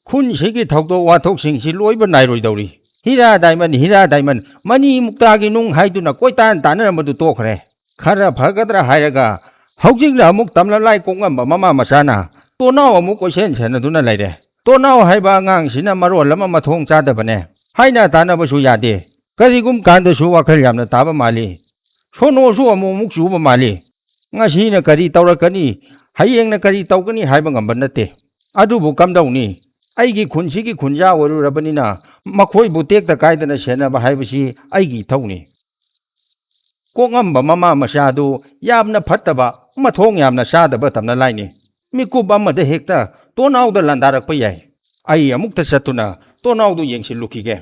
ꯈꯨꯟꯁꯤꯒꯤ ꯊꯧꯗꯣꯛ ꯋꯥꯊꯣꯛꯁꯤꯡꯁꯤ ꯂꯣꯏꯕ ꯅꯥꯏꯔꯣꯏꯗꯧꯔꯤ ꯍꯤꯔꯥ diamond money ꯃꯨꯛꯇꯥꯒꯤ ꯅꯨꯡ ꯍꯥꯏꯗꯨꯅ ꯀꯣꯏꯇꯥꯟ ꯇꯥꯟꯅꯔꯝꯕꯗꯨ ꯇꯣꯛꯈ꯭ꯔꯦ ꯈꯔ ꯐꯒꯗ꯭ꯔꯥ ꯍꯥꯏꯔꯒ ꯍꯧꯖꯤꯛꯅ ꯑꯃꯨꯛ ꯇꯝꯂꯂꯥꯏ ꯀꯣꯛꯉꯝꯕ ꯃꯃꯥ ꯃꯆꯥꯅ ꯇꯣꯅꯥꯎ ꯑꯃꯨꯛ ꯀꯣꯏꯁꯦꯟ ꯁꯦꯟꯅꯗꯨꯅ ꯂꯩꯔꯦ ꯇꯣꯅꯥꯎ ꯍꯥꯏꯕ ꯑꯉꯥꯡꯁꯤꯅ ꯃꯔꯣꯜ ꯑꯃ ꯃꯊꯣꯡ ꯆꯥꯗꯕꯅꯦ ꯍꯥꯏꯅ ꯇꯥꯟꯅꯕꯁꯨ ꯌꯥꯗꯦ ꯀꯔꯤꯒꯨꯝ ꯀꯥꯟꯗꯁꯨ ꯋꯥꯈꯜ ꯌꯥꯝꯅ ꯇꯥꯕ ꯃꯥꯜꯂꯤ ꯁꯣꯅꯣꯁꯨ ꯑꯃꯨꯛ ꯆꯨꯕ ꯃꯥꯜꯂꯤ ꯉꯁꯤꯅ ꯀꯔꯤ ꯇꯧꯔꯛꯀꯅꯤ ꯍꯌꯦꯡꯅ ꯀꯔꯤ ꯇꯧꯒꯅꯤ ꯍꯥꯏꯕ ꯉꯝꯕ ꯅꯠꯇꯦ ꯑꯗꯨꯕꯨ ꯀꯝꯗꯧꯅꯤ ꯑꯩꯒꯤ ꯈꯨꯟꯁꯤꯒꯤ ꯈꯨꯟꯖꯥ ꯑꯣꯏꯔꯨꯔꯕꯅꯤꯅ ꯃꯈꯣꯏꯕꯨ ꯇꯦꯛꯇ ꯀꯥꯏꯗꯅ ꯁꯦꯟꯅꯕ ꯍꯥꯏꯕꯁꯤ ꯑꯩꯒꯤ ꯏꯊꯧꯅꯤ ꯀꯣꯛꯉꯝꯕ ꯃꯃꯥ ꯃꯆꯥꯗꯨ ꯌꯥꯝꯅ ꯐꯠꯇꯕ ꯃꯊꯣꯡ ꯌꯥꯝꯅ ꯆꯥꯗꯕ ꯇꯝꯅꯂꯥꯏꯅꯤ ꯃꯤꯀꯨꯞ ꯑꯃꯗ ꯍꯦꯛꯇ ꯇꯣꯅꯥꯎꯗ ꯂꯥꯟꯗꯥꯔꯛꯄ ꯌꯥꯏ ꯑꯩ ꯑꯃꯨꯛꯇ ꯆꯠꯇꯨꯅ ꯇꯣꯅꯥꯎꯗꯨ ꯌꯦꯡꯁꯤꯜꯂꯨꯈꯤꯒꯦ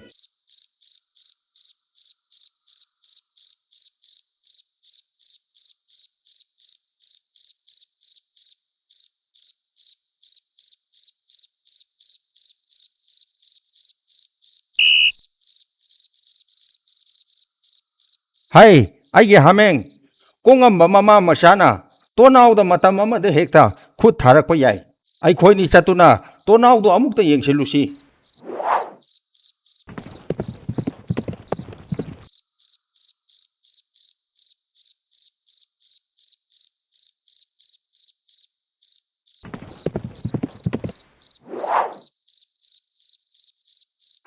ꯍꯥꯏ ꯑꯩꯒꯤ ꯍꯥꯃꯦꯡ ꯀꯣꯡꯉꯝꯕ ꯃꯃꯥ ꯃꯆꯥꯅ ꯇꯣꯅꯥꯎꯗ ꯃꯇꯝ ꯑꯃꯗ ꯍꯦꯛꯇ ꯈꯨꯠ ꯊꯥꯔꯛꯄ ꯌꯥꯏ ꯑꯩꯈꯣꯏꯅꯤ ꯆꯠꯇꯨꯅ ꯇꯣꯅꯥꯎꯗꯣ ꯑꯃꯨꯛꯇ ꯌꯦꯡꯁꯤꯜꯂꯨꯁꯤ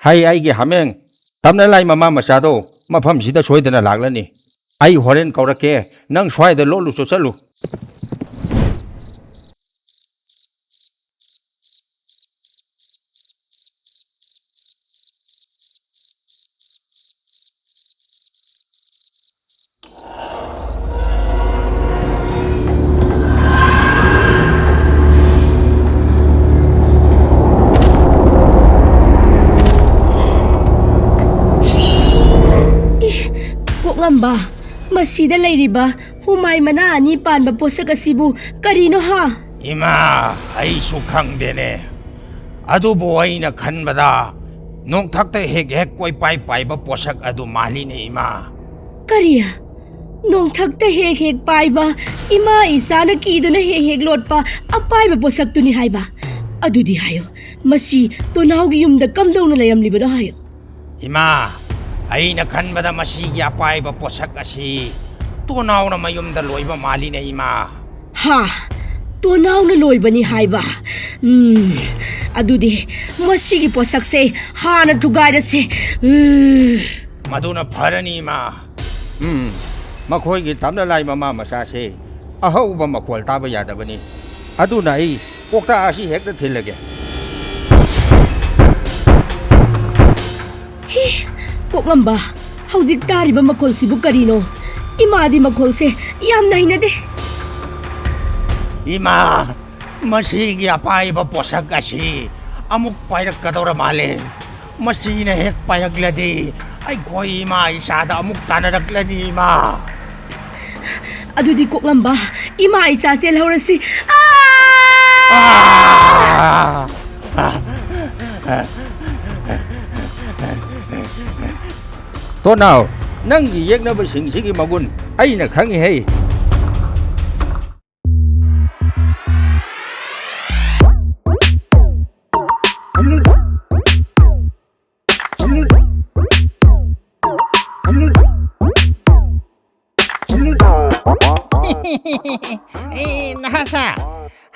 ꯍꯥꯏ ꯑꯩꯒꯤ ꯍꯥꯃꯦꯡ ꯇꯝꯅꯂꯥꯏ ꯃꯃꯥ ꯃꯆꯥꯗꯣ ꯃꯐꯝꯁꯤꯗ ꯁꯣꯏꯗꯅ ꯂꯥꯛꯂꯅꯤ ꯑꯩ ꯍꯣꯔꯦꯟ ꯀꯧꯔꯛꯀꯦ ꯅꯪ ꯁ꯭ꯋꯥꯏꯗ ꯂꯣꯠꯂꯨ ꯆꯣꯠꯆꯜꯂꯨ ꯀꯣꯛꯉꯝꯕ ꯃꯁꯤꯗ ꯂꯩꯔꯤꯕ ꯍꯨꯃꯥꯏ ꯃꯅꯥ ꯑꯅꯤ ꯄꯥꯟꯕ ꯄꯣꯠꯁꯛ ꯑꯁꯤꯕꯨ ꯀꯔꯤꯅꯣ ꯍꯥ ꯏꯃꯥ ꯑꯩꯁꯨ ꯈꯪꯗꯦꯅꯦ ꯑꯗꯨꯕꯨ ꯑꯩꯅ ꯈꯟꯕꯗ ꯅꯣꯡꯊꯛꯇ ꯍꯦꯛ ꯀꯣꯏꯄꯥꯏ ꯄꯥꯏꯕ ꯄꯣꯠꯁꯛ ꯑꯗꯨ ꯃꯥꯜꯂꯤꯅꯦ ꯏꯃꯥ ꯀꯔꯤ ꯅꯣꯡꯊꯛꯇ ꯍꯦꯛ ꯄꯥꯏꯕ ꯏꯃꯥ ꯏꯆꯥꯅ ꯀꯤꯗꯨꯅ ꯍꯦꯛ ꯂꯣꯠꯄ ꯑꯄꯥꯏꯕ ꯄꯣꯠꯁꯛꯇꯨꯅꯤ ꯍꯥꯏꯕ ꯑꯗꯨꯗꯤ ꯍꯥꯏꯌꯣ ꯃꯁꯤ ꯇꯣꯅꯥꯎꯒꯤ ꯌꯨꯝꯗ ꯀꯝꯗꯧꯅ ꯂꯩꯔꯝꯂꯤꯕꯅꯣ ꯍꯥꯏꯌꯣ ꯏꯃꯥ ꯑꯩꯅ ꯈꯟꯕꯗ ꯃꯁꯤꯒꯤ ꯑꯄꯥꯏꯕ ꯄꯣꯠꯁꯛ ꯑꯁꯤ ꯇꯣꯅꯥꯎꯅ ꯃꯌꯨꯝꯗ ꯂꯣꯏꯕ ꯃꯥꯜꯂꯤꯅꯦ ꯏꯃꯥ ꯍꯥ ꯇꯣꯅꯥꯎꯅ ꯂꯣꯏꯕꯅꯤ ꯍꯥꯏꯕ ꯑꯗꯨꯗꯤ ꯃꯁꯤꯒꯤ ꯄꯣꯠꯁꯛꯁꯦ ꯍꯥꯟꯅ ꯊꯨꯒꯥꯏꯔꯁꯤ ꯃꯗꯨꯅ ꯐꯔꯅꯤ ꯏꯃꯥ ꯃꯈꯣꯏꯒꯤ ꯇꯝꯅꯂꯥꯏ ꯃꯃꯥ ꯃꯆꯥꯁꯦ ꯑꯍꯧꯕ ꯃꯈꯣꯜ ꯇꯥꯕ ꯌꯥꯗꯕꯅꯤ ꯑꯗꯨꯅ ꯑꯩ ꯀꯣꯛꯇꯥ ꯑꯁꯤ ꯍꯦꯛꯇ ꯊꯤꯜꯂꯒꯦ ꯀꯣꯛꯉꯝꯕ ꯍꯧꯖꯤꯛ ꯇꯥꯔꯤꯕ ꯃꯈꯣꯜꯁꯤꯕꯨ ꯀꯔꯤꯅꯣ ꯏꯃꯥꯗꯤ ꯃꯈꯣꯜꯁꯦ ꯌꯥꯝꯅ ꯍꯩꯅꯗꯦ ꯏꯃꯥ ꯃꯁꯤꯒꯤ ꯑꯄꯥꯏꯕ ꯄꯣꯠꯁꯛ ꯑꯁꯤ ꯑꯃꯨꯛ ꯄꯥꯏꯔꯛꯀꯗꯧꯔ ꯃꯥꯜꯂꯦ ꯃꯁꯤꯅ ꯍꯦꯛ ꯄꯥꯏꯔꯛꯂꯗꯤ ꯑꯩꯈꯣꯏ ꯏꯃꯥ ꯏꯆꯥꯗ ꯑꯃꯨꯛ ꯇꯥꯟꯅꯔꯛꯂꯅꯤ ꯏꯃꯥ ꯑꯗꯨꯗꯤ ꯀꯣꯛꯉꯝꯕ ꯏꯃꯥ ꯏꯆꯥ ꯆꯦꯜꯍꯧꯔꯁꯤ ꯇꯣꯅꯥꯎ ꯅꯪꯒꯤ ꯌꯦꯛꯅꯕꯁꯤꯡꯁꯤꯒꯤ ꯃꯒꯨꯟ ꯑꯩꯅ ꯈꯪꯉꯤꯍꯦ ꯅꯍꯥꯁꯥ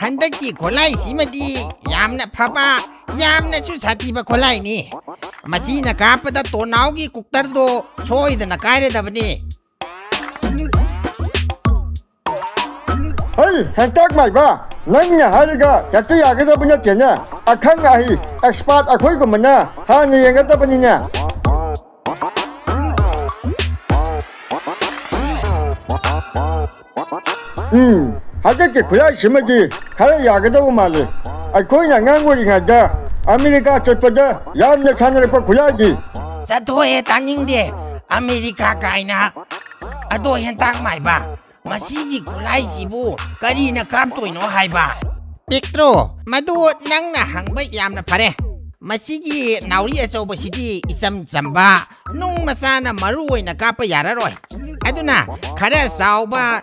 ꯍꯟꯗꯛꯀꯤ ꯈꯣꯂꯥꯏꯁꯤꯃꯗꯤ ꯌꯥꯝꯅ ꯐꯕ ꯌꯥꯝꯅꯁꯨ ꯁꯥꯊꯤꯕ ꯈꯣꯂꯥꯏꯅꯤ ꯃꯁꯤꯅ ꯀꯥꯞꯄꯗ ꯇꯣꯅꯥꯎꯒꯤ ꯀꯨꯛꯇꯔꯗꯣ ꯁꯣꯏꯗꯅ ꯀꯥꯏꯔꯗꯕꯅꯤ ꯍꯩ ꯍꯦꯟꯇꯥꯛ ꯃꯥꯏꯕ ꯅꯪꯅ ꯍꯥꯏꯔꯒ ꯍꯦꯛꯇ ꯌꯥꯒꯗꯕ ꯅꯠꯇꯦꯅꯦ ꯑꯈꯪ ꯑꯍꯩ ꯑꯦꯛꯁꯄꯥꯔꯠ ꯑꯩꯈꯣꯏꯒꯨꯝꯕꯅ ꯍꯥꯟꯅ ꯌꯦꯡꯒꯗꯕꯅꯤꯅꯦ ꯍꯟꯗꯛꯀꯤ ꯈꯨꯠꯂꯥꯏꯁꯤꯃꯗꯤ ꯈꯔ ꯌꯥꯒꯗꯕ ꯃꯥꯜꯂꯤ ꯑꯩꯈꯣꯏꯅ ꯑꯉꯥꯡ ꯑꯣꯏꯔꯤꯉꯩꯗ ꯑꯃꯦꯔꯤꯀꯥ ꯆꯠꯄꯗ ꯌꯥꯝꯅ ꯁꯥꯟꯅꯔꯛꯄ ꯈꯨꯠꯂꯥꯏꯗꯤ ꯆꯠꯊꯣꯛꯑꯦ ꯇꯥꯅꯤꯡꯗꯦ ꯑꯃꯦꯔꯤꯀꯥ ꯀꯥꯏꯅ ꯑꯗꯣ ꯍꯦꯟꯇꯥꯛ ꯃꯥꯏꯕ ꯃꯁꯤꯒꯤ ꯈꯨꯠꯂꯥꯏꯁꯤꯕꯨ ꯀꯔꯤꯅ ꯀꯥꯞꯇꯣꯏꯅꯣ ꯍꯥꯏꯕ ꯄꯤꯛꯇ꯭ꯔꯣ ꯃꯗꯨ ꯅꯪꯅ ꯍꯪꯕ ꯌꯥꯝꯅ ꯐꯔꯦ ꯃꯁꯤꯒꯤ ꯅꯥꯎꯔꯤ ꯑꯆꯧꯕꯁꯤꯗꯤ ꯏꯆꯝ ꯆꯝꯕ ꯅꯨꯡ ꯃꯆꯥꯅ ꯃꯔꯨ ꯑꯣꯏꯅ ꯀꯥꯞꯄ ꯌꯥꯔꯔꯣꯏ ꯑꯗꯨꯅ ꯈꯔ ꯆꯥꯎꯕ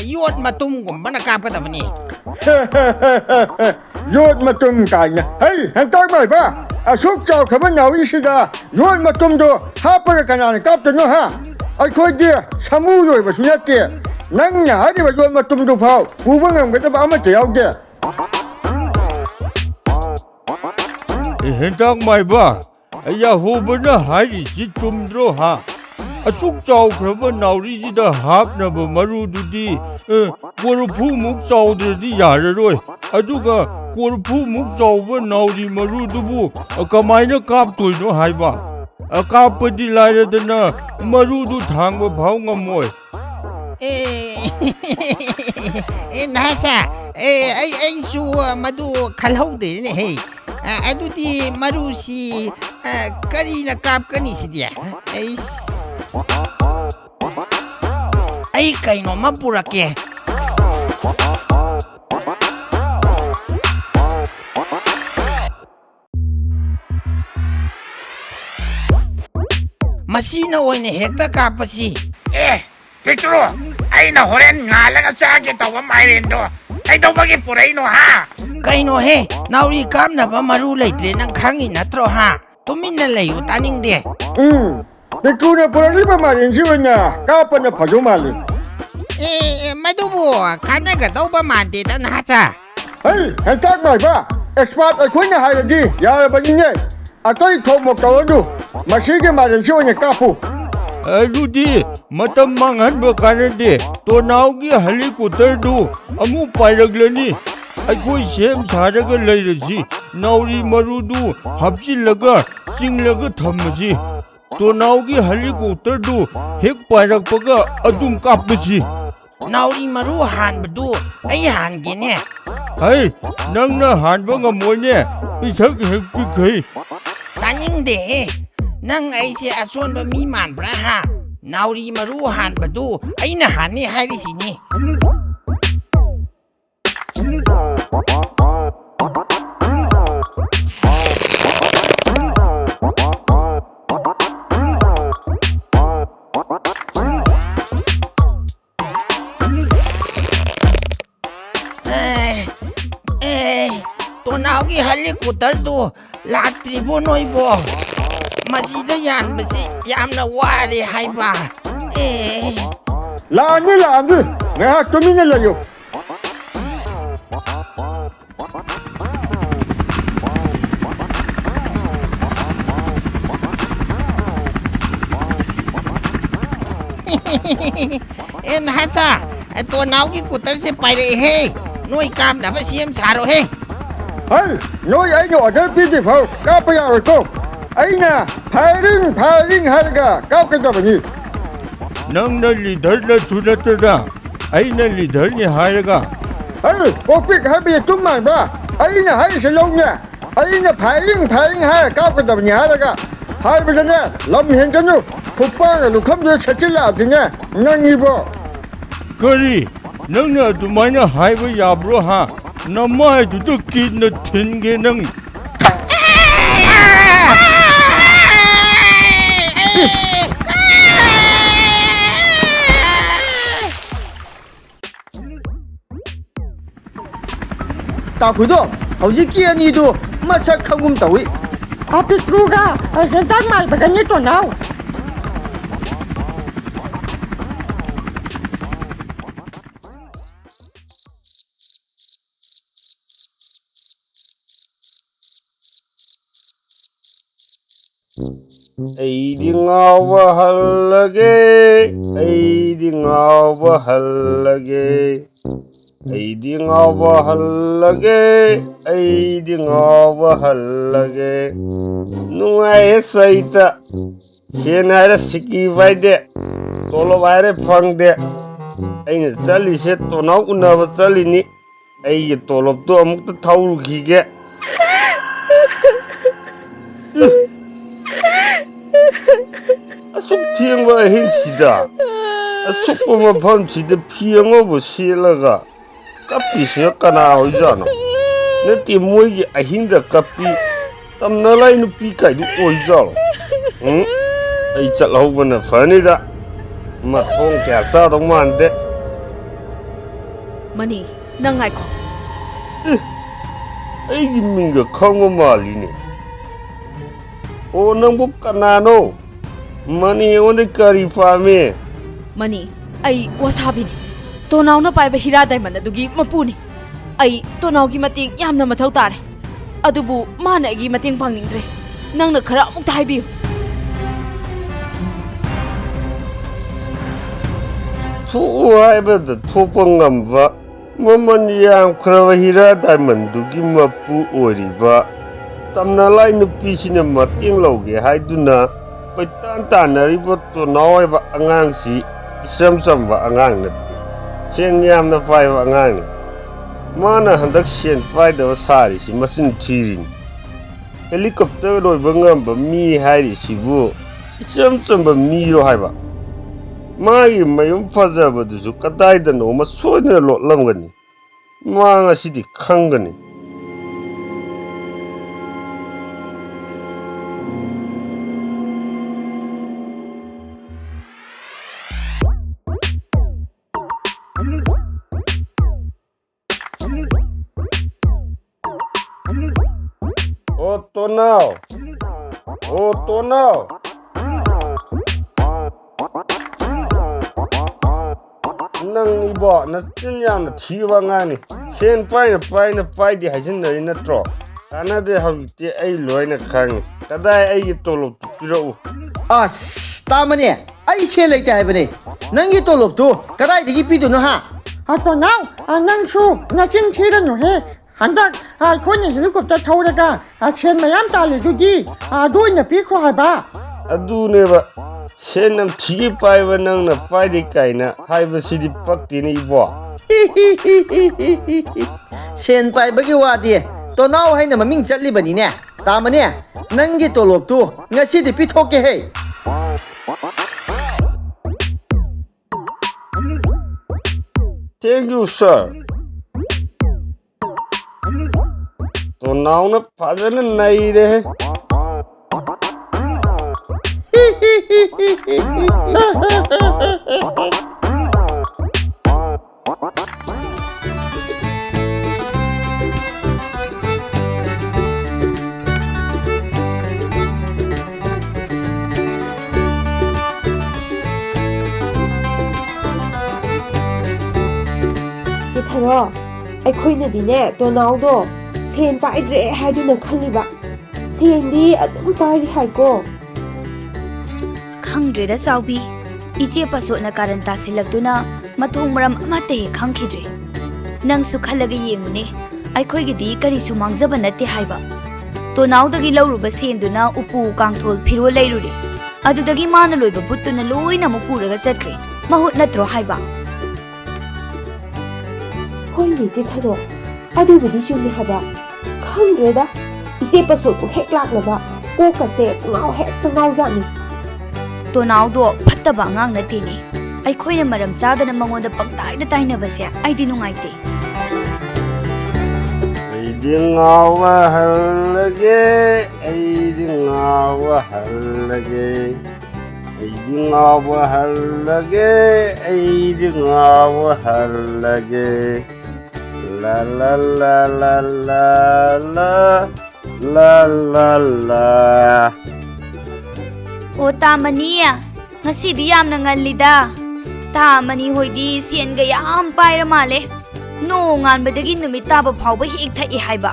ꯌꯣꯠ ꯃꯇꯨꯝꯒꯨꯝꯕꯅ ꯀꯥꯞꯀꯗꯕꯅꯤ โยนมาตุ่มกันนะเฮ้ยเห็นตั้งไหมบ้าสุกเจ้าขมันหนาวอีสิดาโยนมาตุ่มดูหาปะกันอะไรกับตัวนู้นฮะไอ้คนเดียสมูรวยมาสุนัขเดียนั่งหนาที่ว่าโยนมาตุ่มดูเผาผู้บังคับก็จะเอามาเจียวเดีย เห็นจังไหมบ้าไอ้ยาหูบันน่ะหายจิตจุมโรฮะสุกเจ้าครับว่าหนาวริจิดาฮับนะบ่มารู้ดูดีกวรผู้มุกเจ้าเดือดที่ยาเลยด้วยดูก็กวรผู้มุกเจ้าว่าหนาวริมารู้ดูบุก็ไม่นะกาบตัวน้อยหายบ้ากาบปฏิไลระดนะมารู้ดูทางว่าเผางมวย นะจ๊ะไอ้ชัวมาดูขันหูเดี๋ยวนี่เฮ้ยไอ้ดูดีมาดูสิกะรีนะกับกันนี่สิเดียไอ้ไก่หนอมาปุระแกมาสินะโอ้ยเนี่ยเฮกตะกับสิ Petro, ay na horen nga lang sa akin to mayroon do. Ay daw bagi puray no ha. ไก่หนอเฮนาวรีกามนะบ่มารู้เลยเตรนังคังอินะตรอฮะตุมินนั่นเลยอุตานิงเด แต่กูเนี่ยพอรีบมาเรียนชื่อเนี่ยก้าวไปเนี่ยพายุมาเลย ไม่ดูบัวคันนั้นก็ต้องประมาณเดตันฮะจ้ะ เฮ้ยเห็นจักไหมบ้าเอ็กซ์พาร์ตไอ้คนเนี่ยหายเลยดีอย่าไปยิงเนี่ยอ่ะตัวอีกคนหมกตัวดูมาชี้กันมาเรียนชื่อเนี่ยก้าวผู้ดูดีมาทำมังหันเบอร์กันเดตัวน้าวกี้ฮัลลิกุเตอร์ดูอามูไปรักเลยนี่ไอ้คุยเชมชาระกันเลยละสินาวรีมารูดูฮับชิลละก็จิงละก็ทำมาสิตัวน้าวกี้ฮัลลิกุเตอร์ดูเฮกไปรักปะก็อดุมกับมาสินาวรีมารู้หันบดูไอ้หันกินเนี่ยเฮ้ยนั่งน่ะหันว่างมวยเนี่ยไปชักเฮกไปเคยตานิงเดนั่งไอ้เสียส่วนบะมีหมันพระฮะนาวรีมารู้หันบดูไอ้น่ะหันนี่ให้ดิสินี่ตัวนาวกี้ฮัลลิกุตัลดูลาตรีบุนอยบ่มาสิได้ยันมาสิยามนะว่าเลยให้บ่าลานี่เนี่ยตัวมีเนี่ยเลยอยู่นะฮะจ้าไอตัวนาวกี้กุตัลเสไปเลยเฮ้หน่วยกามนะพระเสียมชาโรเฮ้เฮ้ยน้อยไอ้หนูจะปีที่เขาก้าวไปเอาตัวไอ้น่ะพายริงหายก็ก้าวกันตัวนี้นั่งนั่นลีดร์ละสุดละตัวนะไอ้นั่นลีดร์เนี่ยหายก็เฮ้ยพวกพี่ให้ไปจุ่มมันบ้าไอ้น่ะให้เสียลงเนี่ยไอ้น่ะพายริงหายก้าวกันตัวนี้หายก็หายไปแล้วเนี่ยลำเห็นกันอยู่ผู้ป้ากับลูกคำจะเสียแล้วทีเนี่ยนั่งนี่บ่กะรีนั่งเนี่ยตัวมันเนี่ยหายไปยาบรู้ฮะน้ำมันดูตุกินน่ะทิ้งกันนั่งตาคุยดูเอาจีเกียนี่ดูมาสักคำกุมตัวอีอาปิดรูกาเห็นตั้งใหม่ไปกันนี่ตัวน้าวไอ้ดิงเอาวะฮัลละเกไอ้ดิงเอาวะฮัลละเกไอ้ดิงเอาวะฮัลละเกไอ้ดิงเอาวะฮัลละเกนุ่งไอ้ใส่ตาเชนอะไรสกีไว้เดะตัวละไว้เรฟังเดะไอ้เนี่ยจัลลิเชตตัวน้าอุณาบจัลลินี่ไอ้ตัวลบตัวมุกตะเท่ารุกีเกะสุกเทียงว่าเห็นสิดาสุกปมาพันสิดาเพียงว่าเสียละกะกับปีเสียกันเอาอีจานเนี่ยที่มวยกี่หินดากับปีตำนาไลนุปีไก่ดูโอยจานไอ้จัลเอาวันนั้นฝันนี่ดามาท้องแก่ซาต้องมันเด็มันนี่นั่งไงขอ ꯑꯩꯒꯤ ꯃꯤꯡꯒ ꯈꯪꯕ ꯃꯥꯜꯂꯤꯅꯦ ꯑꯣ ꯅꯪꯕꯨ ꯀꯅꯥꯅꯣ ꯃꯅꯤ ꯑꯩꯉꯣꯟꯗ ꯀꯔꯤ ꯄꯥꯝꯃꯤ ꯃꯅꯤ ꯑꯩ ꯋꯥꯁꯥꯕꯤꯅꯤ ꯇꯣꯅꯥꯎꯅ ꯄꯥꯏꯕ ꯍꯤꯔꯥ ꯗꯥꯏꯃꯟ ꯑꯗꯨꯒꯤ ꯃꯄꯨꯅꯤ ꯑꯩ ꯇꯣꯅꯥꯎꯒꯤ ꯃꯇꯦꯡ ꯌꯥꯝꯅ ꯃꯊꯧ ꯇꯥꯔꯦ ꯑꯗꯨꯕꯨ ꯃꯥꯅ ꯑꯩꯒꯤ ꯃꯇꯦꯡ ꯄꯥꯡꯅꯤꯡꯗ꯭ꯔꯦ ꯅꯪꯅ ꯈꯔ ꯑꯃꯨꯛꯇ ꯍꯥꯏꯕꯤꯌꯨ ꯊꯣꯛꯎ ꯍꯥꯏꯕꯗ ꯊꯣꯛꯄ ꯉꯝꯕ ꯃꯃꯜ ꯌꯥꯝꯈ꯭ꯔꯕ ꯍꯤꯔꯥ ꯗꯥꯏꯃꯟꯗꯨꯒꯤ ꯃꯄꯨ ꯑꯣꯏꯔꯤꯕ ꯇꯝꯅꯂꯥꯏ ꯅꯨꯄꯤꯁꯤꯅ ꯃꯇꯦꯡ ꯂꯧꯒꯦ ꯍꯥꯏꯗꯨꯅ ꯀꯣꯏꯇꯥꯟ ꯇꯥꯟꯅꯔꯤꯕ ꯇꯣꯅꯥꯎ ꯍꯥꯏꯕ ꯑꯉꯥꯡꯁꯤ 이점 ꯆꯝꯕ ꯑꯉꯥꯡ ꯅꯠꯇꯦ ꯁꯦꯟ ꯌꯥꯝꯅ ꯄꯥꯏꯕ ꯑꯉꯥꯡꯅꯤ ꯃꯥꯅ ꯍꯟꯗꯛ ꯁꯦꯟ ꯄꯥꯏꯗꯕ ꯁꯥꯔꯤꯁꯤ ꯃꯆꯤꯟ ꯊꯤꯔꯤꯅꯤ ꯍꯦꯂꯤꯀꯣꯞꯇꯔ ꯂꯣꯏꯕ ꯉꯝꯕ ꯃꯤ ꯍꯥꯏꯔꯤꯁꯤꯕꯨ 이점 ꯆꯝꯕ ꯃꯤꯔꯣ ꯍꯥꯏꯕ 마이 mayum fazabadu kadayda no ma soina lotlamgani ma ngasidi khangani Oh to now nang ibo na tin yang na thiwa ngani sen pai di hajin nari natro ana de hawti ai loina khang kadai ai tolop piro as tamane ai se leite haibane nangi tolop to kadai digi pidu no ha to now nang su na chin thira no he handak khone helicopter thawraga chen mayam tali jugi doina pi kho haiba adu ne ba sen nam thi pai ba nang na pai di kaina haiba sidi pakti ni ibo sen pai bagi wadi to now haina maming chatli bani ne tamane nangi tolop to ngasi di pi thoke he thank you sir to now na phajana nai re Tharo, ꯑꯩꯈꯣꯏꯅꯗꯤꯅꯦ ꯇꯣꯅꯥꯎꯗꯣ ꯁꯦꯟ ꯄꯥꯏꯗ꯭ꯔꯦ ꯍꯥꯏꯗꯨꯅ ꯈꯜꯂꯤꯕ ꯁꯦꯟꯗꯤ ꯑꯗꯨꯝ ꯄꯥꯏꯔꯤ ꯍꯥꯏꯀꯣ ꯈꯪꯗ꯭ꯔꯦꯗ ꯆꯥꯎꯕꯤ ꯏꯆꯦ ꯄꯁꯣꯠꯅ ꯀꯥꯔꯟ ꯇꯥꯁꯤꯜꯂꯛꯇꯨꯅ ꯃꯊꯣꯡ ꯃꯔꯝ ꯑꯃꯠꯇ ꯍꯦꯛ ꯈꯪꯈꯤꯗ꯭ꯔꯦ ꯅꯪꯁꯨ ꯈꯜꯂꯒ ꯌꯦꯡꯉꯨꯅꯦ ꯑꯩꯈꯣꯏꯒꯤꯗꯤ ꯀꯔꯤꯁꯨ ꯃꯥꯡꯖꯕ ꯅꯠꯇꯦ ꯍꯥꯏꯕ ꯇꯣꯅꯥꯎꯗꯒꯤ ꯂꯧꯔꯨꯕ ꯁꯦꯟꯗꯨꯅ ꯎꯄꯨ ꯀꯥꯡꯊꯣꯜ ꯐꯤꯔꯣꯜ ꯂꯩꯔꯨꯔꯦ ꯑꯗꯨꯗꯒꯤ ꯃꯥꯅ ꯂꯣꯏꯕ ꯕꯨꯠꯇꯨꯅ ꯂꯣꯏꯅ ꯑꯃꯨꯛ ꯄꯨꯔꯒ ꯆꯠꯈ꯭ꯔꯦ ꯃꯍꯨꯠ ꯅꯠꯇ꯭ꯔꯣ ꯍꯥꯏꯕ ꯍꯣꯏꯅꯦ ꯏꯆꯦ ꯊꯔꯣ ꯑꯗꯨꯕꯨꯗꯤ ꯆꯨꯝꯃꯤ ꯍꯥꯏꯕ ꯈꯪꯗ꯭ꯔꯦꯗ ꯏꯆꯦ ꯄꯁꯣꯠꯄꯨ ꯍꯦꯛ ꯂꯥꯛꯂꯕ ꯀꯣꯛꯀꯁꯦ ꯄꯨꯡꯉꯥꯎ ꯍꯦꯛꯇ ꯉꯥꯎꯖꯥꯠꯅꯤ ꯇꯣꯅꯥꯎꯗꯣ ꯐꯠꯇꯕ ꯑꯉꯥꯡ ꯅꯠꯇꯦꯅꯦ ꯑꯩꯈꯣꯏꯅ ꯃꯔꯝ ꯆꯥꯗꯅ ꯃꯉꯣꯟꯗ ꯄꯪꯇꯥꯏꯗ ꯇꯥꯏꯅꯕꯁꯦ ꯑꯩꯗꯤ ꯅꯨꯡꯉꯥꯏꯇꯦ ꯑꯩꯗꯤ ꯉꯥꯎꯕ ꯍꯜꯂꯒꯦ ꯑꯩꯗꯤ ꯉꯥꯎꯕ ꯍꯜꯂꯒꯦ ꯑꯩꯗꯤ ꯉꯥꯎꯕ ꯍꯜꯂꯒꯦ ꯑꯩꯗꯤ ꯉꯥꯎꯕ ꯍꯜꯂꯒꯦ la la la la la la la la la ꯑꯣ ꯇꯥꯃꯅꯤ ꯉꯁꯤꯗꯤ ꯌꯥꯝꯅ ꯉꯜꯂꯤꯗ ꯇꯥꯃꯅꯤ ꯍꯣꯏꯗꯤ ꯁꯦꯟꯒ ꯌꯥꯝ ꯄꯥꯏꯔ ꯃꯥꯜꯂꯦ ꯅꯣꯡ ꯉꯥꯟꯕꯗꯒꯤ ꯅꯨꯃꯤꯠ ꯇꯥꯕ ꯐꯥꯎꯕ ꯍꯦꯛ ꯊꯛꯏ ꯍꯥꯏꯕ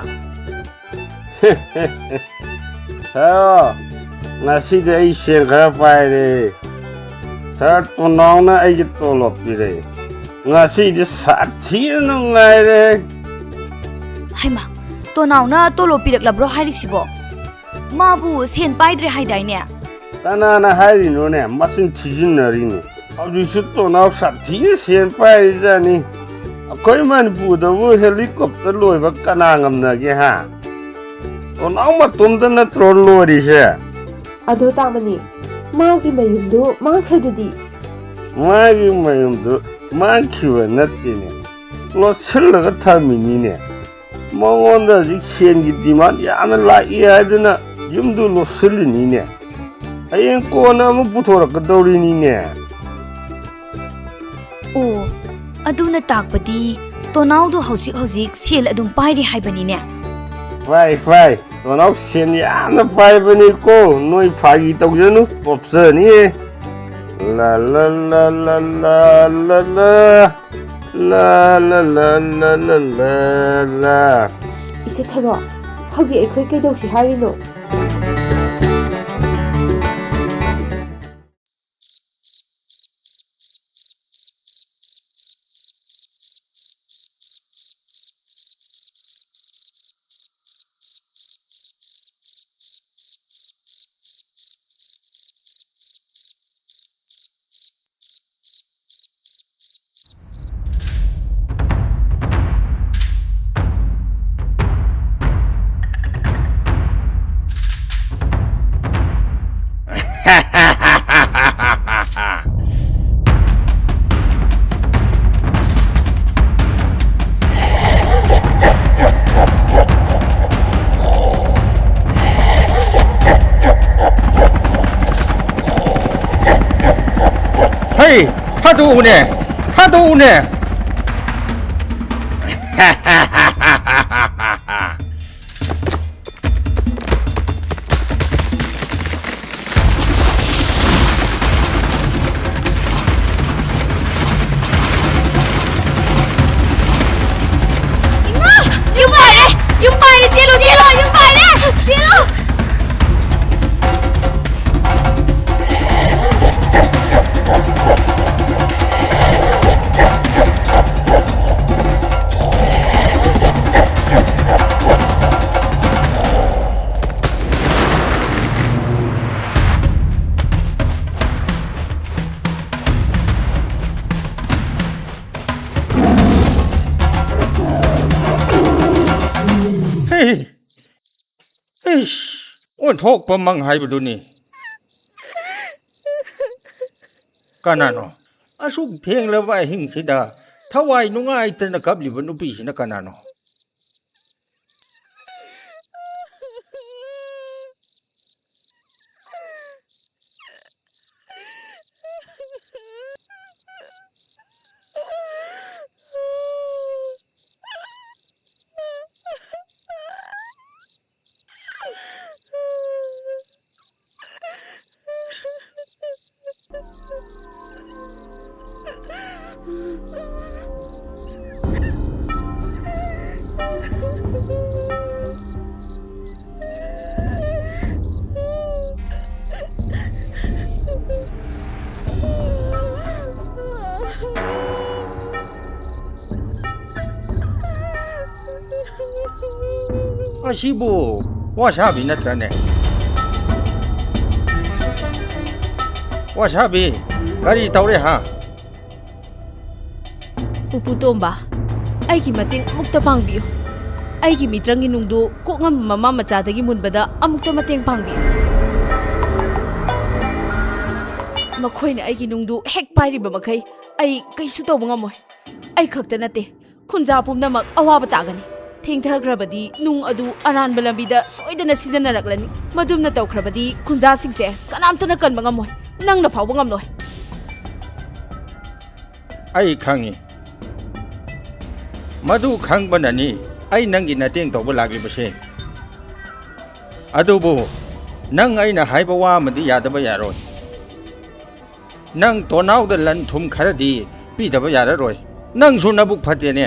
ꯉꯁꯤꯗꯤ ꯑꯩ ꯁꯦꯟ ꯈꯔ ꯄꯥꯏꯔꯦ ꯁꯥꯔ ꯇꯣꯅꯥꯎꯅ ꯑꯩꯒꯤ ꯇꯣꯂꯣꯞ ꯄꯤꯔꯦ ꯉꯁꯤꯗꯤ ꯁꯥꯊꯤꯅ ꯅꯨꯡꯉꯥꯏꯔꯦ ꯍꯩꯃꯥ ꯇꯣꯅꯥꯎꯅ ꯇꯣꯂꯣꯞ ꯄꯤꯔꯛꯂꯕ꯭ꯔꯣ ꯍꯥꯏꯔꯤꯁꯤꯕꯣ ꯃꯥꯕꯨ ꯁꯦꯟ ꯄꯥꯏꯗ꯭ꯔꯦ ꯍꯥꯏꯗꯥꯏꯅꯦ ꯀꯅꯥꯅ ꯍꯥꯏꯔꯤꯅꯣꯅꯦ ꯃꯁꯤꯡ ꯊꯤꯖꯤꯟꯅꯔꯤꯅꯤ ꯍꯧꯖꯤꯛꯁꯨ ꯇꯣꯅꯥꯎ ꯁꯥꯊꯤꯅ ꯁꯦꯟ ꯄꯥꯏꯔꯤꯖꯥꯠꯅꯤ ꯑꯩꯈꯣꯏ ꯃꯅꯤꯄꯨꯔꯗꯕꯨ ꯍꯦꯂꯤꯀꯣꯞꯇꯔ ꯂꯣꯏꯕ ꯀꯅꯥ ꯉꯝꯅꯒꯦ ꯍꯥ ꯇꯣꯅꯥꯎ ꯃꯇꯣꯝꯇ ꯅꯠꯇ꯭ꯔꯣ ꯂꯣꯏꯔꯤꯁꯦ ꯑꯗꯣ ꯇꯥꯃꯅꯤ ꯃꯥꯒꯤ ꯃꯌꯨꯝꯗꯨ ꯃꯥꯡꯈ꯭ꯔꯗꯨꯗꯤ ꯃꯥꯒꯤ ꯃꯌꯨꯝꯗꯨ ꯃꯥꯡꯈꯤꯕ ꯅꯠꯇꯦꯅꯦ ꯂꯣꯠꯁꯤꯜꯂꯒ ꯊꯝꯃꯤꯅꯤꯅꯦ ꯃꯉꯣꯟꯗ ꯍꯧꯖꯤꯛ ꯁꯦꯟꯒꯤ ꯗꯤꯃꯥꯟ ꯌꯥꯝꯅ ꯂꯥꯛꯏ ꯍꯥꯏꯗꯨꯅ ꯌꯨꯝꯗꯨ ꯂꯣꯠꯁꯤꯜꯂꯤꯅꯤꯅꯦ ꯍꯌꯦꯡ ꯀꯣꯟꯅ ꯑꯃꯨꯛ ꯄꯨꯊꯣꯔꯛꯀꯗꯧꯔꯤꯅꯤꯅꯦ ꯑꯣ ꯑꯗꯨꯅ ꯇꯥꯛꯄꯗꯤ ꯇꯣꯅꯥꯎꯗꯣ ꯍꯧꯖꯤꯛ ꯁꯦꯜ ꯑꯗꯨꯝ ꯄꯥꯏꯔꯤ ꯍꯥꯏꯕꯅꯤꯅꯦ ꯐꯥꯏ ꯇꯣꯅꯥꯎ ꯁꯦꯟ ꯌꯥꯝꯅ ꯄꯥꯏꯕꯅꯤꯀꯣ ꯅꯣꯏ ꯐꯥꯒꯤ ꯇꯧꯖꯅꯨ ꯄꯣꯞꯆꯅꯤꯌꯦ ला ला ला ला ला ला ला ला ला ला ला ला ला इसे थरो हौजी अखोई कैदौसी हारिनो 헤이 타도 오네 타도 오네 ꯌꯨꯝ ꯄꯥꯏꯔꯦ ꯆꯦꯜꯂꯣ ꯌꯨꯝ ꯄꯥꯏꯔꯦ ꯆꯦꯜꯂꯣ 이씨 온톡범망 하이브더니 까나노 아숙 탱러바 행시다 타와이 누가이트나 갑리버 누비시나 까나노 아시부 와샤비 나트라네 와샤비 가리 타오레 하 Puputomba, aiki mating mukta pangbiyo. Aiki mitrangi nungdo ko nga mama machadagi munbada amukta mating pangbiyo. Makoy na aiki nungdo hek pairi ba makay ay kaisu tawba ngamoy. Ay khakta nate, kunja pumna mag awaba tagani. Thengthagrabadi nung adu aran balambida soidana sijanaraklani. Madum na tawkrabadi kunja singse kanamta na kanba ngamoy. Nang na phawba ngamloy. Ay khangi मधु खंगबननी आई नंगी नतेंग तौब लागिबसे अदुबो नंग आइना हाइबा वा मदि यादबा यारोय नंग तोनाउद लन थुम खरदी पीदबा याररोय नंग सु नबुक फतेने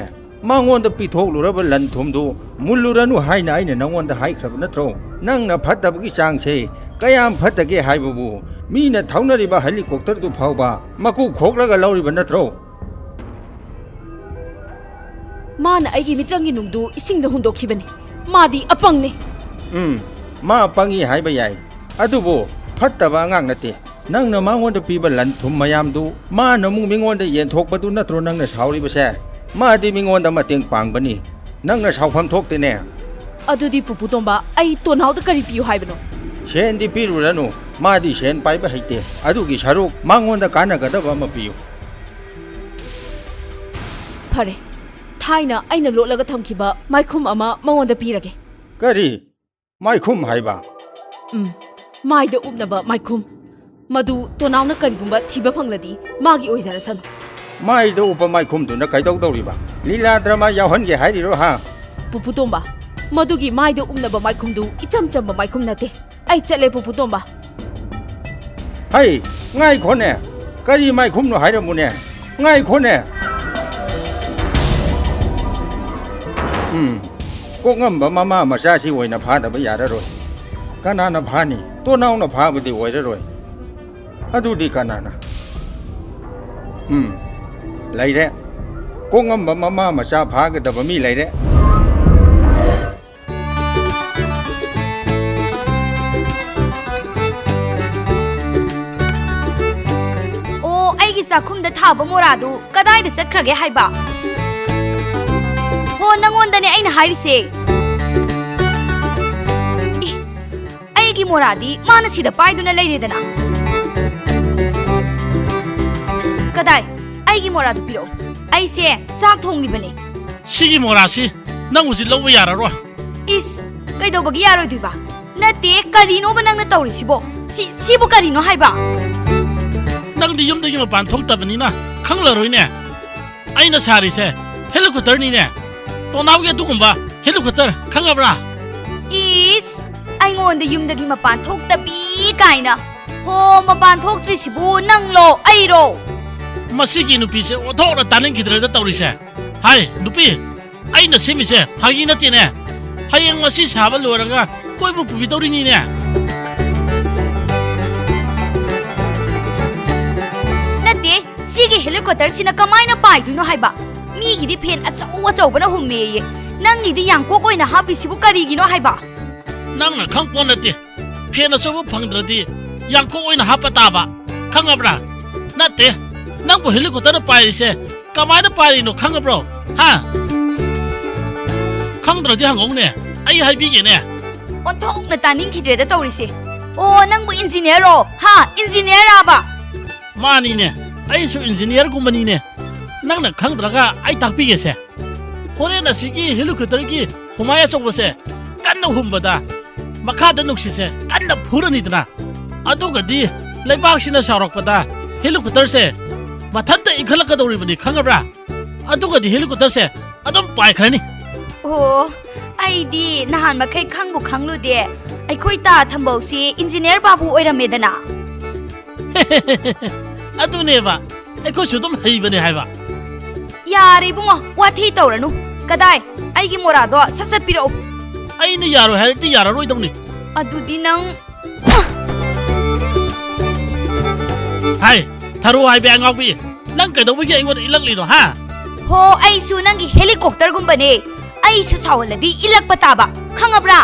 मांगोंद पिथोकलुरब लन थुमदु मुल्लुरनु हाइना आइना नंगोंद हाइख्रब नत्रो नंग न फतबगी चांगसे कयाम फतगे हाइबबु मीना थौनरिबा हेलीकॉप्टर दु फावबा मकु खोकलगा लौरिबा नत्रो Mana aigi mitrangi nungdu isingda hundokhibani. Madi apangni. Ma apangi haiba yai. Adubo fattaba angang nate. Nangna mangonda piba lan thum mayamdu ma namung mingonda yen thokpadu natro nangna sauribase. Ma di mingonda mateng pangbani. Nangna saufam thoktene. Adudi puputomba ai tonauda kari piyu haibano. Shen di piruranu ma di shen paiba haite. Adugi saruk mangonda kanagadaba ma piyu. Phare. Thaina aina lolaga thamkiba maikhum ama mangonda pirage. Kari maikhum haiba. Maida upnaba maikhum. Madu tonauna karigumba thiba phangladi magi oizarasan. Maida upa maikhum duna kaidau dauriba. लीला drama यावहनगे हाइरिरो हा ꯄꯨꯄꯨ ꯇꯣꯝꯕ ꯃꯗꯨꯒꯤ ꯃꯥꯏꯗ ꯎꯝꯅꯕ ꯃꯥꯏꯈꯨꯝꯗꯨ ꯏꯆꯝ ꯆꯝꯕ ꯃꯥꯏꯈꯨꯝ ꯅꯠꯇꯦ ꯑꯩ ꯆꯠꯂꯦ ꯄꯨꯄꯨ ꯇꯣꯝꯕ हाय ngai khone kari mai khum no haira mune ngai khone kokngam ba mama macha si oina pha da ba yara roi kana na pha ni to naw na pha budi oira roi adu di kana na lai re kokngam ba mama macha pha ga da ba mi lai re ꯆꯥꯛꯈꯨꯝꯗ ꯊꯥꯕ ꯃꯣꯔꯥꯗꯨ ꯀꯗꯥꯏꯗ ꯆꯠꯈ꯭ꯔꯒꯦ ꯍꯥꯏꯕ ꯍꯣ ꯅꯪꯉꯣꯟꯗꯅꯦ ꯑꯩꯅ ꯍꯥꯏꯔꯤꯁꯦ ꯑꯩꯒꯤ ꯃꯣꯔꯥꯗꯤ ꯃꯥꯅ ꯁꯤꯗ ꯄꯥꯏꯗꯨꯅ ꯂꯩꯔꯦꯗꯅ ꯀꯗꯥꯏ ꯑꯩꯒꯤ ꯃꯣꯔꯥꯗꯨ ꯄꯤꯔꯛꯑꯣ ꯑꯩꯁꯦ ꯆꯥꯛ ꯊꯣꯡꯂꯤꯕꯅꯦ ꯁꯤꯒꯤ ꯃꯣꯔꯥꯁꯤ ꯅꯪ ꯍꯧꯖꯤꯛ ꯂꯧꯕ ꯌꯥꯔꯔꯣꯏ ꯏꯁ ꯀꯩꯗꯧꯕꯒꯤ ꯌꯥꯔꯣꯏꯗꯣꯏꯕ ꯅꯠꯇꯦ ꯀꯔꯤꯅꯣꯕ ꯅꯪꯅ ꯇꯧꯔꯤꯁꯤꯕꯣ ꯁꯤꯕꯨ ꯀꯔꯤꯅꯣ ꯍꯥꯏꯕ ꯅꯪꯗꯤ ꯌꯨꯝꯗꯒꯤ ꯃꯄꯥꯟ ꯊꯣꯛꯇꯕꯅꯤꯅ ꯈꯪꯂꯔꯣꯏꯅꯦ ꯑꯩꯅ ꯁꯥꯔꯤꯁꯦ ꯍꯦꯂꯤꯀꯣꯞꯇꯔꯅꯤꯅꯦ ꯇꯣꯅꯥꯎꯒꯤ ꯑꯗꯨꯒꯨꯝꯕ ꯍꯦꯂꯤꯀꯣꯞꯇꯔ ꯈꯪꯉꯕ꯭ꯔꯥ ꯏꯁ ꯑꯩꯉꯣꯟꯗ ꯌꯨꯝꯗꯒꯤ ꯃꯄꯥꯟ ꯊꯣꯛꯇꯕꯤ ꯀꯥꯏꯅ ꯍꯣ ꯃꯄꯥꯟ ꯊꯣꯛꯇ꯭ꯔꯤꯁꯤꯕꯨ ꯅꯪꯂꯣ ꯑꯩꯔꯣ ꯃꯁꯤꯒꯤ ꯅꯨꯄꯤꯁꯦ ꯑꯣꯟꯊꯣꯛꯅ ꯇꯥꯅꯤꯡꯈꯤꯗ꯭ꯔꯦꯗ ꯇꯧꯔꯤꯁꯦ ꯍꯥꯏ ꯅꯨꯄꯤ ꯑꯩꯅ ꯁꯦꯝꯃꯤꯁꯦ ꯐꯥꯒꯤ ꯅꯠꯇꯦꯅꯦ ꯍꯌꯦꯡ ꯃꯁꯤ ꯁꯥꯕ ꯂꯣꯏꯔꯒ ꯀꯣꯏꯕ ꯄꯨꯕꯤꯗꯧꯔꯤꯅꯤꯅꯦ ꯁꯤꯒꯤ ꯍꯦꯂꯤꯀꯣꯞꯇꯔꯁꯤꯅ ꯀꯃꯥꯏꯅ ꯄꯥꯏꯗꯣꯏꯅꯣ ꯍꯥꯏꯕ ꯃꯤꯒꯤꯗꯤ ꯐꯦꯟ ꯑꯆꯧ ꯑꯆꯧꯕꯅ ꯍꯨꯝꯃꯦꯌꯦ ꯅꯪꯒꯤꯗꯤ ꯌꯥꯡꯀꯣꯛ ꯑꯣꯏꯅ ꯍꯥꯞꯄꯤꯁꯤꯕꯨ ꯀꯔꯤꯒꯤꯅꯣ ꯍꯥꯏꯕ ꯅꯪꯅ ꯈꯪꯄꯣꯠ ꯅꯠꯇꯦ ꯐꯦꯟ ꯑꯆꯧꯕ ꯐꯪꯗ꯭ꯔꯗꯤ ꯌꯥꯡꯀꯣꯛ ꯑꯣꯏꯅ ꯍꯥꯞꯄ ꯇꯥꯕ ꯈꯪꯉꯕ꯭ꯔꯥ ꯅꯠꯇꯦ ꯅꯪꯕꯨ ꯍꯦꯂꯤꯀꯣꯞꯇꯔꯅ ꯄꯥꯏꯔꯤꯁꯦ ꯀꯃꯥꯏꯅ ꯄꯥꯏꯔꯤꯅꯣ ꯈꯪꯉꯕ꯭ꯔꯣ ꯍꯥ ꯈꯪꯗ꯭ꯔꯗꯤ ꯍꯪꯉꯧꯅꯦ ꯑꯩ ꯍꯥꯏꯕꯤꯒꯦꯅꯦ ꯑꯣꯟꯊꯣꯛꯅ ꯇꯥꯅꯤꯡꯈꯤꯗ꯭ꯔꯦꯗ ꯇꯧꯔꯤꯁꯦ ꯑꯣ ꯅꯪꯕꯨ ꯏꯟꯖꯤꯅꯤꯌꯔꯔꯣ ꯍꯥ ꯏꯟꯖꯤꯅꯤꯌꯔꯔꯥꯕ ꯃꯥꯅꯤꯅꯦ ꯑꯩꯁꯨ ꯏꯟꯖꯤꯅꯤꯌꯔꯒꯨꯝꯕꯅꯤꯅꯦ ꯅꯪꯅ ꯈꯪꯗ꯭ꯔꯒ ꯑꯩ ꯇꯥꯛꯄꯤꯒꯦꯁꯦ ꯍꯣꯔꯦꯟ ꯑꯁꯤꯒꯤ ꯍꯦꯂꯤꯀꯣꯞꯇꯔꯒꯤ ꯍꯨꯃꯥꯏ ꯑꯆꯧꯕꯁꯦ ꯀꯟꯅ ꯍꯨꯝꯕꯗ ꯃꯈꯥꯗ ꯅꯨꯡꯁꯤꯠꯁꯦ ꯀꯟꯅ ꯐꯨꯔꯅꯤꯗꯅ ꯑꯗꯨꯒꯗꯤ ꯂꯩꯕꯥꯛꯁꯤꯅ ꯁꯥꯎꯔꯛꯄꯗ ꯍꯦꯂꯤꯀꯣꯞꯇꯔꯁꯦ ꯃꯊꯟꯇ ꯏꯟꯈꯠꯂꯛꯀꯗꯧꯔꯤꯕꯅꯤ ꯈꯪꯉꯕ꯭ꯔꯥ ꯑꯗꯨꯒꯗꯤ ꯍꯦꯂꯤꯀꯣꯞꯇꯔꯁꯦ ꯑꯗꯨꯝ ꯄꯥꯏꯈ꯭ꯔꯅꯤ ꯑꯣ ꯑꯩꯗꯤ ꯅꯍꯥꯟ ꯃꯈꯩ ꯈꯪꯕꯨ ꯈꯪꯂꯨꯗꯦ ꯑꯩꯈꯣꯏ ꯇꯥ ꯊꯝꯕꯧꯁꯤ ꯏꯟꯖꯤꯅꯤꯌꯔ ꯕꯥꯕꯨ ꯑꯣꯏꯔꯝꯃꯦꯗꯅ ꯑꯗꯨꯅꯦꯕ ꯑꯩꯈꯣꯏꯁꯨ ꯑꯗꯨꯝ ꯍꯩꯕꯅꯦ ꯍꯥꯏꯕ ꯌꯥꯔꯦ ꯏꯕꯨꯡꯉꯣ ꯋꯥꯊꯤ ꯇꯧꯔꯅꯨ ꯀꯗꯥꯏ ꯑꯩꯒꯤ ꯃꯣꯔꯥꯗꯣ ꯁꯠ ꯄꯤꯔꯛꯎ ꯑꯩꯅ ꯌꯥꯔꯣꯏ ꯍꯥꯏꯔꯗꯤ ꯌꯥꯔꯔꯣꯏꯗꯧꯅꯤ ꯑꯗꯨꯗꯤ ꯅꯪ ꯍꯥꯏ ꯊꯔꯣ ꯍꯥꯏꯕ ꯑꯉꯥꯎꯕꯤ ꯅꯪ ꯀꯩꯗꯧꯕꯒꯤ ꯑꯩꯉꯣꯟꯗ ꯏꯜꯂꯛꯂꯤꯅꯣ ꯍꯥ ꯍꯣ ꯑꯩꯁꯨ ꯅꯪꯒꯤ ꯍꯦꯂꯤꯀꯣꯞꯇꯔꯒꯨꯝꯕꯅꯦ ꯑꯩꯁꯨ ꯁꯥꯎꯍꯜꯂꯗꯤ ꯏꯜꯂꯛꯄ ꯇꯥꯕ ꯈꯪꯉꯕ꯭ꯔꯥ